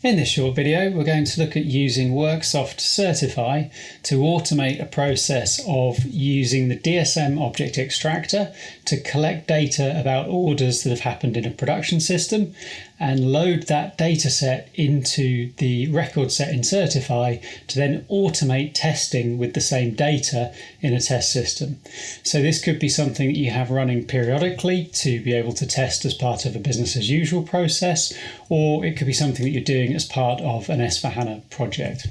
In this short video, we're going to look at using Worksoft Certify to automate a process of using the DSM Object Extractor to collect data about orders that have happened in a production system and load that data set into the record set in Certify to then automate testing with the same data in a test system. So this could be something that you have running periodically to be able to test as part of a business as usual process, or it could be something that you're doing as part of an S/4HANA project.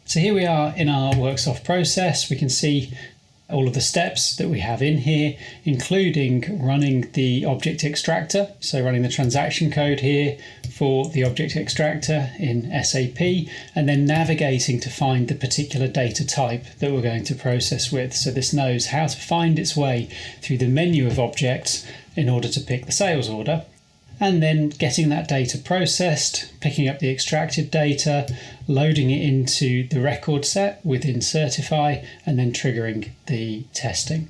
So here we are in our Worksoft process. We can see all of the steps that we have in here, including running the object extractor, so running the transaction code here for the object extractor in SAP, and then navigating to find the particular data type that we're going to process with. So this knows how to find its way through the menu of objects in order to pick the sales order, and then getting that data processed, picking up the extracted data, loading it into the record set within Certify, and then triggering the testing.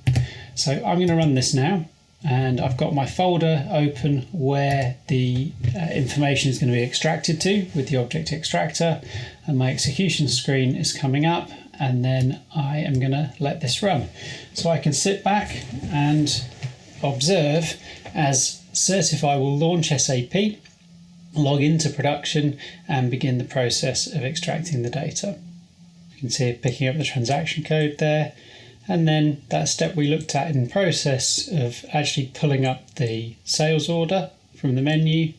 So I'm going to run this now, and I've got my folder open where the information is going to be extracted to with the object extractor, and my execution screen is coming up, and then I am going to let this run. So I can sit back and observe as Certify will launch SAP, log into production, and begin the process of extracting the data. You can see it picking up the transaction code there, and then that step we looked at in process of actually pulling up the sales order from the menu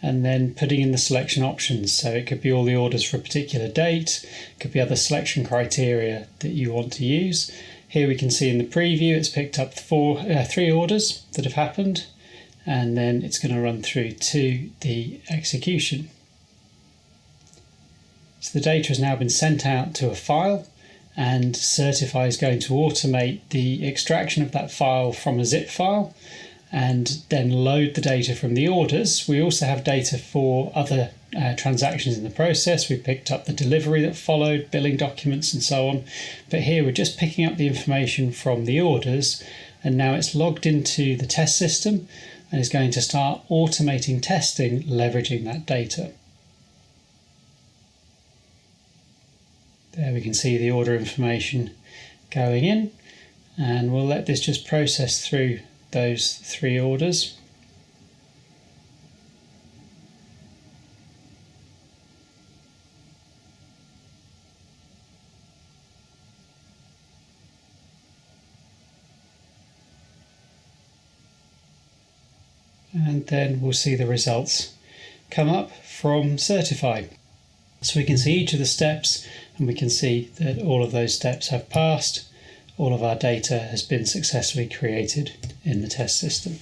and then putting in the selection options. So it could be all the orders for a particular date, it could be other selection criteria that you want to use. Here we can see in the preview it's picked up three orders that have happened, and then it's going to run through to the execution. So the data has now been sent out to a file, and Certify is going to automate the extraction of that file from a zip file and then load the data from the orders. We also have data for other transactions in the process. We picked up the delivery that followed, billing documents and so on, but here we're just picking up the information from the orders, and now it's logged into the test system and is going to start automating testing leveraging that data. There we can see the order information going in, and we'll let this just process through those three orders. And then we'll see the results come up from Certify. So we can see each of the steps, and we can see that all of those steps have passed. All of our data has been successfully created in the test system.